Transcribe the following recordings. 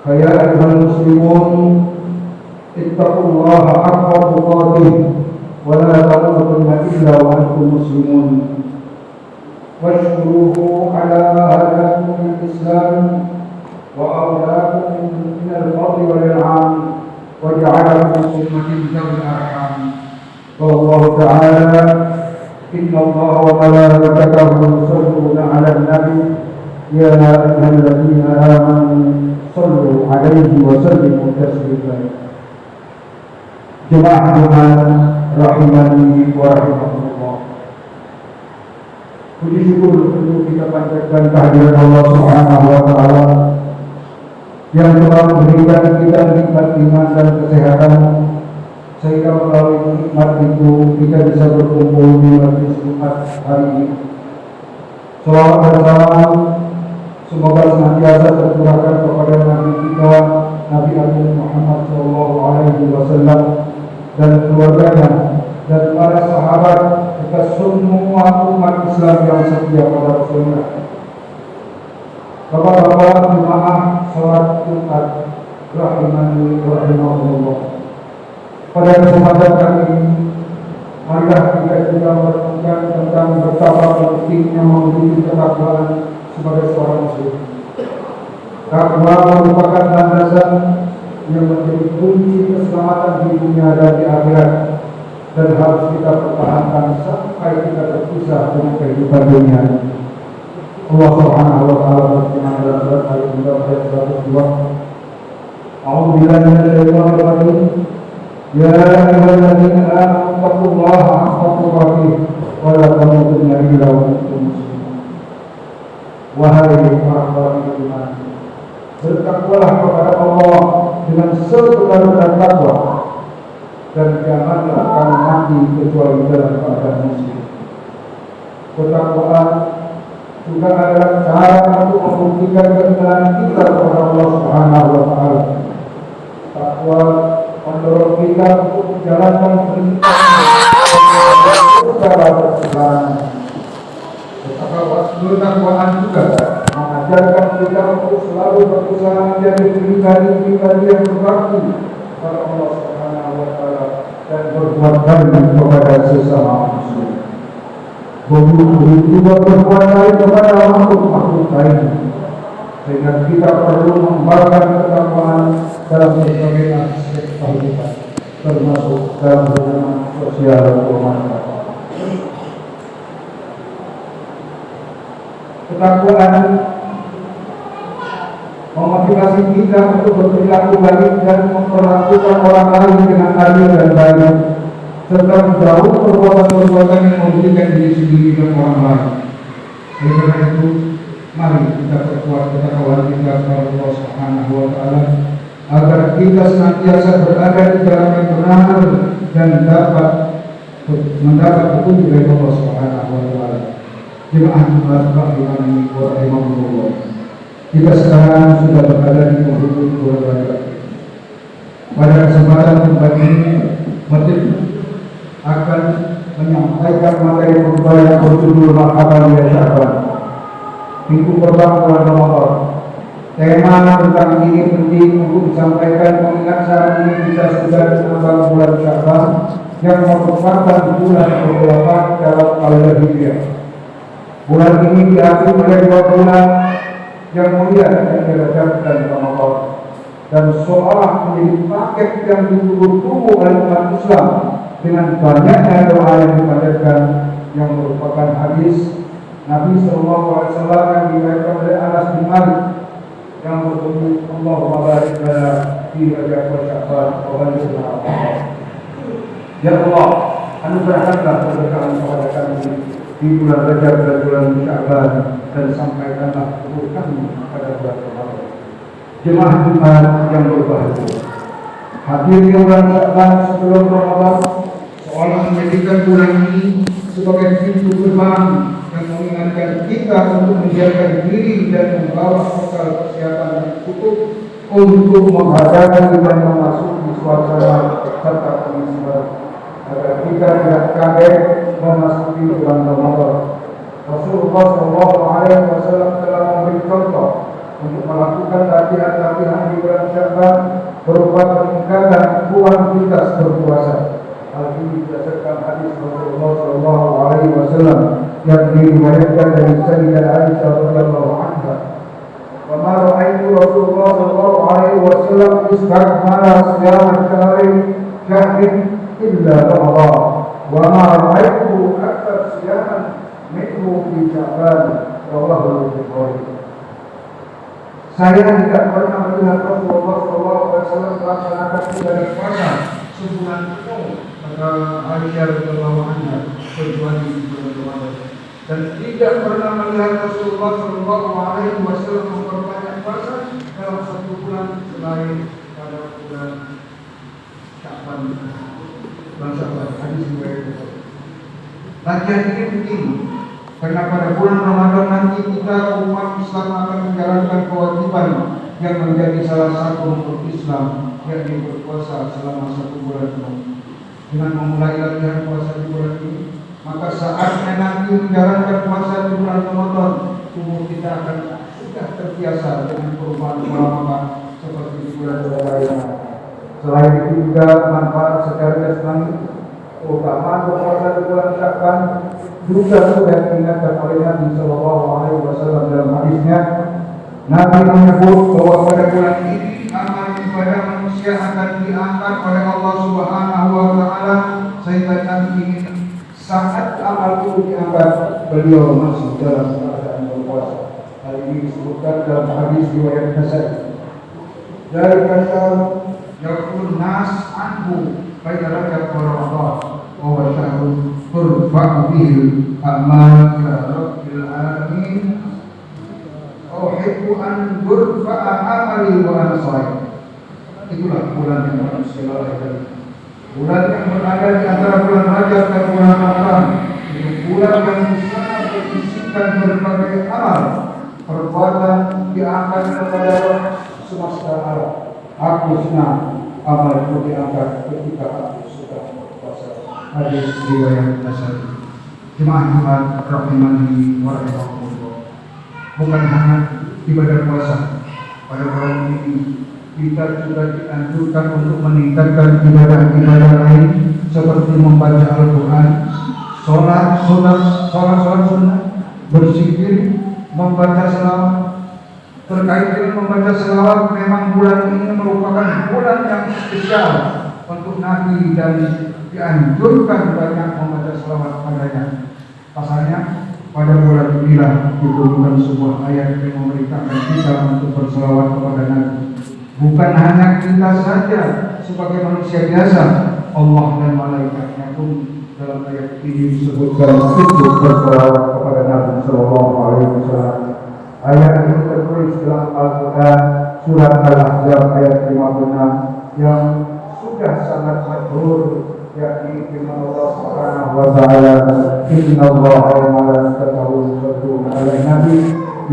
فيا أيها المسلمون اتقوا الله حق تقاته ولا تموتن إلا وأنتم مسلمون واشكروه على ما هداكم للإسلام وأولاكم من الفضل والإنعام وجعلكم أمة ذوي الأرحام. قال الله تعالى: إن الله وملائكته يصلون على النبي يا أيها الذين آمنوا صلوا عليه وسلموا تسليما. Jemaah Tuhan rahimani wa rahimakumullah. Puji syukur tentu kita panjatkan kehadiran Allah Subhanahu wa taala yang telah memberikan kita nikmat iman dan kesehatan, sehingga melalui nikmat itu kita bisa berkumpul di majelis Jumat hari ini. Salawat dan salam semoga senantiasa tercurahkan kepada Nabi kita, Nabi Agung Muhammad SAW, dan keluarganya dan para sahabat serta semua umat Islam yang setia pada Rasulullah. Bapak-bapak jemaah salat Jumat rahimani wa rahimakumullah. Pada kesempatan kali ini, marilah kita juga merenungkan tentang betapa pentingnya memiliki ketakwaan sebagai seorang muslim. Takwa merupakan landasan yang menjadi kunci keselamatan di dunia dan di akhirat, dan harus kita pertahankan sampai kita terpisah dengan kehidupan dunia. Allah Subhanahu wa taala berfirman dalam surat Al-Imran ayat 102, A'udzu billahi minasyaitonir rajim. Ya ayyuhalladzina amanu taqullaha haqqa tuqatih wa la tamutunna illa wa antum muslimun. Wahai orang-orang yang beriman, bertakwalah kepada Allah dengan sebenar-benar takwa, dan janganlah kamu mati kecuali dalam keadaan muslim. Ketakwaan juga adalah cara untuk membuktikan keimanan kita kepada Allah Subhanahu wa taala. Takwa mendorong kita untuk menjalankan perintah secara bersederhana. Ketakwaan juga mengajarkan kita untuk selalu berusaha menjadi pribadi-pribadi yang berbakti kepada Allah Subhanahu wa taala dan berbuat baik kepada sesama muslim. Begitu juga berbuat baik kepada makhluk lain, sehingga kita perlu mengembangkan ketakwaan dalam berbagai aspek kehidupan, termasuk dalam hubungan sosial bermasyarakat. Ketakwaan memotivasi kita untuk berperilaku baik dan memperlakukan orang lain dengan adil dan baik, serta menjauh perbuatan-perbuatan yang merugikan diri sendiri dan orang lain. Oleh karena itu, mari kita perkuat ketakwaan kita kepada Allah Subhanahu wa taala agar kita senantiasa berada di jalan yang benar dan dapat mendapat petunjuk dari Allah Subhanahu wa taala. Jemaah Jumat rahimani wa rahimakumullah. Kita sekarang sudah berada di penghujung bulan Rajab. Pada kesempatan kali ini, Masjid akan menyampaikan materi khutbah yang berjudul Marhaban ya Sya'ban, minggu pertama bulan Ramadan. Tema tentang ini penting untuk disampaikan mengingat saat ini kita sudah menambah bulan Sya'ban yang merupakan bulan ke-8 dalam kalender Hijriah. Bulan ini diatur oleh 2 bulan yang mulia, yaitu Rajab dan Ramadan, dan seolah menjadi paket yang ditunggu-tunggu oleh umat Islam dengan banyaknya doa yang dipanjatkan, yang merupakan hadis Nabi SAW yang diriwayatkan oleh Anas bin Malik yang berbunyi, Allahumma barik lana fi Rajab wa Sya'ban wa ballighna Ramadan. Ya Allah, anugerahkanlah keberkahan kepada kami di bulan Rajab dan bulan Sya'ban, dan sampaikanlah keburukan kami pada bulan Ramadan. Jemaah Jumat yang berbahagia, hadir di bulan Sya'ban sebelum Ramadan seolah menjadikan bulan ini sebagai pintu gerbang yang mengingatkan kita untuk menjaga diri dan membawa bekal kesehatan yang cukup untuk menghadapi dan memasuki suasana serta kondisi baru, agar kita tidak kaget memasuki bulan Ramadan. Rasulullah SAW telah memberi contoh untuk melakukan latihan-latihan di bulan Sya'ban berupa peningkatan kuantitas berpuasa. Hal ini berdasarkan hadis Rasulullah Shallallahu Alaihi Wasallam yang diriwayatkan dari Sayyidah Aisyah radhiyallahu anha. Wa ma ra'aitu Rasulullah Shallallahu Alaihi Wasallam istakmala siyam syahrin illa Ramadan. Wa ma ra'aitu akthar siyaman minhu fi Sya'ban. Rawahu Bukhari. Saya tidak pernah melihat Rasulullah SAW melaksanakan ibadah puasa sebulan penuh, kata Aisyah radhiyallahu anha, kecuali di bulan Ramadan. Dan tidak pernah melihat Rasulullah SAW memperbanyak puasa dalam satu bulan selain pada bulan Sya'ban. Hadis riwayat Bukhari. Latihan ini penting. Karena pada bulan Ramadan nanti kita umat Islam akan menjalankan kewajiban yang menjadi salah satu rukun Islam, yakni berpuasa selama 1 bulan penuh. Dengan memulai latihan puasa di bulan ini, maka saatnya nanti menjalankan puasa di bulan Ramadan, tubuh kita akan sudah terbiasa dengan perubahan pola makan seperti di bulan-bulan lainnya. Selain itu juga manfaat secara jasmani, terutama berpuasa di bulan Sya'ban, juga sudah diingatkan oleh Nabi Sallallahu Alaihi Wasallam dalam hadisnya. Nabi menyebut bahwa pada bulan ini amal ibadah manusia akan diangkat oleh Allah Subhanahu Wa Taala, sehingga Nabi ingin saat amal itu diangkat beliau masih dalam keadaan berpuasa. Hal ini disebutkan dalam hadis riwayat Nasai. Dari kata Yaqul Nas Anhu baina Rajab wa Ramadan wa syahrun turfa'u bihi amal ila rabbil alamin. Uhibbu an turfa'a amali wa ana shaim. Itulah bulan yang manusia lalaikan. Bulan yang berada di antara bulan Rajab dan bulan Ramadan. Itu bulan yang sangat berisikan berbagai amal perbuatan diangkat kepada semesta alam. Aku senang amal itu diangkat ketika aku sudah berpuasa. Hadis riwayat Nasai. Jemaah rahimani wa rahimakumullah. Bukan hanya ibadah puasa, pada bulan ini kita juga dianjurkan untuk meningkatkan ibadah-ibadah lain seperti membaca Al-Quran, sholat sunnah, berzikir, membaca selawat. Terkait dengan membaca selawat, memang bulan ini merupakan bulan yang spesial untuk Nabi dan dianjurkan banyak membaca selawat padanya. Pasalnya pada bulan inilah diturunkan sebuah ayat yang memerintahkan kita untuk berselawat kepada Nabi. Bukan hanya kita saja sebagai manusia biasa, Allah dan malaikatnya pun dalam ayat ini disebutkan untuk berselawat kepada Nabi Sallallahu Alaihi Wasallam. Ayat ini tertulis dalam Al-Quran surat Al-Ahzab ayat 56 yang sudah sangat masyhur, yakni firman Allah Subhanahu wa taala, "Innallaha wa malaikatahu yusholluna 'alan nabi,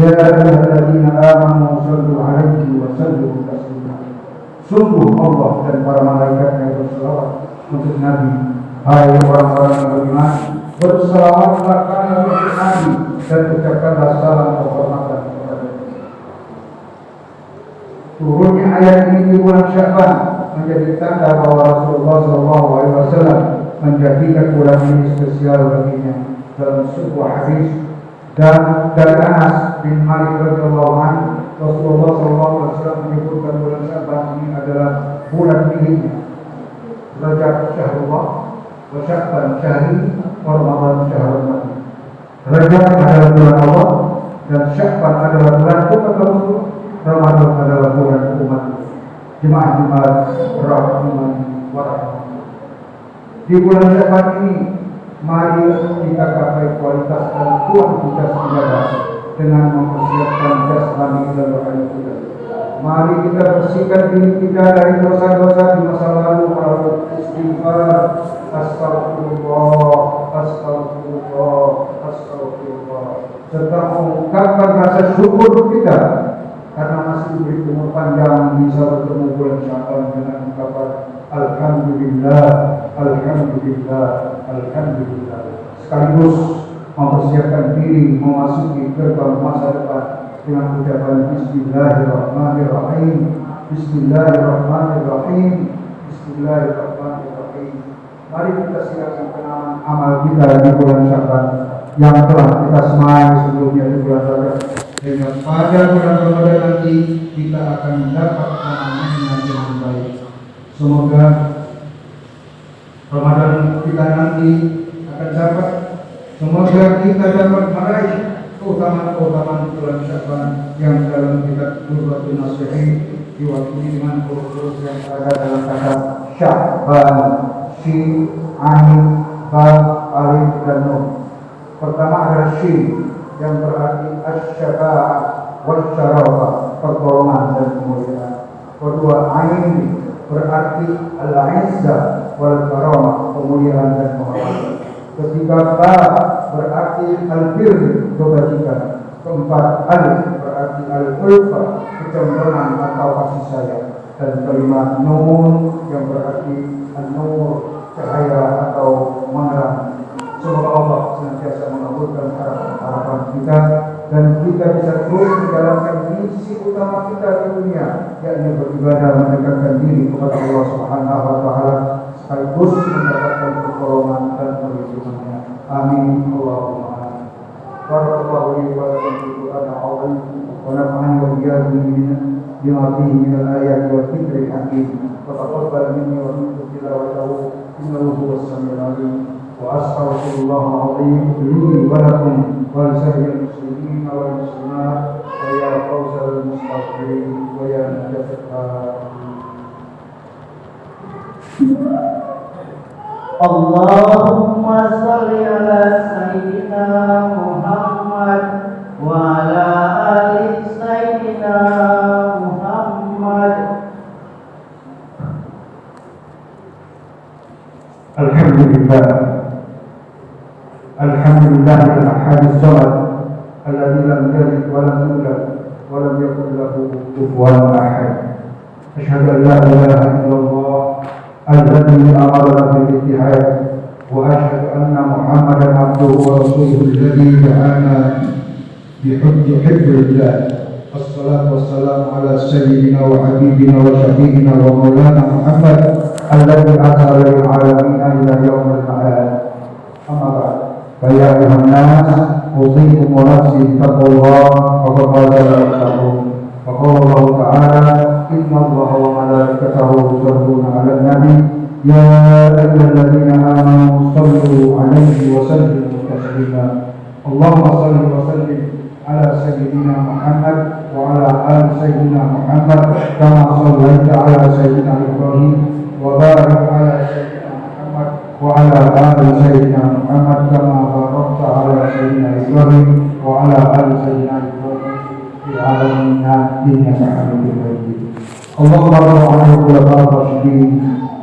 ya ayyuhalladzina amanu shollu 'alaihi wa sallimu taslima." Sungguh Allah dan para malaikatnya berselawat untuk Nabi. Hai orang-orang yang beriman, berselawatlah kalian untuk Nabi dan ucapkanlah salam penghormatan kepada-Nya. Turunnya ayat ini di bulan Sya'ban menjadi tanda bahwa Rasulullah SAW menjadikan bulan ini spesial baginya. Dalam sebuah hadis dan dari Anas bin Malik radhiyallahu anhu, Rasulullah SAW menyebutkan bulan Sya'ban ini adalah bulan miliknya. Rajab syahrullah wa Sya'ban syahri wa Ramadan syahrul. Rajab adalah bulan Allah dan Sya'ban adalah bulan umat Rasul. Ramadan adalah bulan umat. Jemaah-jemaah rahimani wa rahimakumullah. Di bulan Sya'ban ini, mari kita capai kualitas dan kuantitas ibadah dengan mempersiapkan jasmani dan rohani kita. Mari kita bersihkan diri kita dari dosa-dosa di masa lalu melalui istighfar, astagfirullah, astagfirullah, astagfirullah, serta mengungkapkan rasa syukur kita karena masih diberi umur panjang bisa bertemu bulan Sya'ban dengan ungkapan alhamdulillah, alhamdulillah, alhamdulillah, sekaligus mempersiapkan diri memasuki gerbang masa depan dengan ucapan Bismillahirrahmanirrahim. Bismillahirrahmanirrahim. Bismillahirrahmanirrahim. Mari kita silakan kenangan amal kita di bulan Sya'ban yang telah kita semai sebelumnya di bulan Rajab, sehingga pada bulan Ramadan nanti kita akan mendapat kenangannya dengan baik. Semoga Ramadan kita nanti akan dapat, semoga kita dapat meraih keutamaan bulan Sya'ban yang dalam kitab Nurul Nasihin diwakili dengan huruf-huruf yang ada dalam kata Sya'ban, Shin, Ain, Ba, Alif, dan Nun. Pertama adalah Shin yang berarti Asy-Syafa'ah Wasy-Syarafah, pertolongan dan kemuliaan. Kedua, Ain berarti Al-Izzah wal Karamah, kemuliaan dan kehormatan. Ketiga, Ba berarti Al-Bir, kebajikan. Keempat, Alif berarti Al-Ulfa, kecemburuan atau kasih sayang. Dan kelima, Nun yang berarti An-Nur, cahaya atau menerang. Semoga Allah senantiasa mengabulkan harapan kita dan kita bisa terus menjalankan misi utama kita di dunia, yakni beribadah, mendekatkan diri kepada Allah Subhanahu wa taala sekaligus mendapatkan pertolongan dan perlindungannya. Amin. Allahumma amin. Barakallahu li wa lakum fil Qur'anil azim wa nafa'ani wa iyyakum bima fihi min al-ayati wal dhikril hakim. Taqabbal minni wa minkum tilawatahu innahu huwas samiul alim. وأستغفر الله العظيم لي ولكم ولسائر المسلمين والمسلمات ويا فوز المستغفرين ويا نجاة اللهم صل على سيدنا محمد وعلى آل سيدنا محمد. الحمد لله الأحد الصمد الذي لم يلد ولم يولد ولم يكن له كفوا أحد. أشهد أن لا إله إلا الله الذي أمرنا بالاتحاد، وأشهد أن محمدا عبده ورسوله الذي دعانا بحب الله. الصلاة والسلام على سيدنا وحبيبنا وشفيعنا ومولانا محمد الذي أظهر للعالمين إلى يوم المعاد. أما بعد، فيا أيها الناس أوصيكم ونفسي بتقوى الله فقد قال المتقون. وقال الله تعالى: إن الله وملائكته يصلون على النبي يا أيها الذين آمنوا صلوا عليه وسلموا تسليما. اللهم صل وسلم على سيدنا محمد وعلى آل سيدنا محمد كما صليت على سيدنا إبراهيم وبارك على سيدنا محمد وعلى آل سيدنا محمد كما باركت على سيدنا إبراهيم وعلى آل سيدنا إبراهيم في العالمين إنك حميد مجيد. اللهم ارض عن الخلفاء الراشدين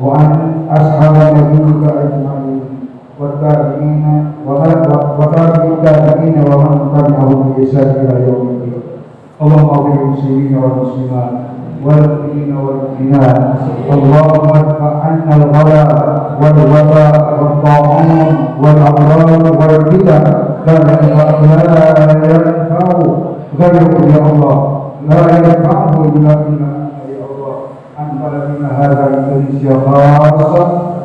وعن أصحاب نبيك أجمعين والتابعين والتابعين ومن تبعهم بإحسان إلى يوم الدين. اللهم اغفر للمسلمين والمسلمات والمؤمنين والمؤمنات. اللهم ادفع عنا الغلاء والوباء والطاعون والأمراض والفتن لا ينفع غيرك يا الله، لا ينفعه إلا أنت يا الله. أنت لنا هذا الإنسان خاصة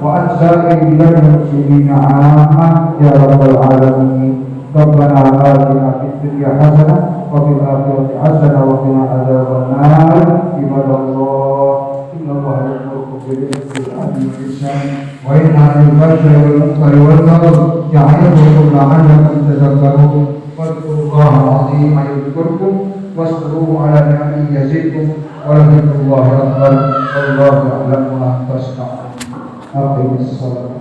وعن سائر بلاد المسلمين عامة يا رب العالمين. ربنا آتنا في الدنيا حسنة وفي الآخرة حسنة وقنا عذاب النار. عباد الله، إن الله يأمركم بالعدل والعدل والإحسان وينهى عن الفحشاء والمنكر والبغي يعظكم لعلكم تذكرون. واذكروا الله العظيم يذكركم واشكروه على نعمه يزدكم ولذكر الله أكبر والله يعلم ما تصنعون. أقم الصلاة.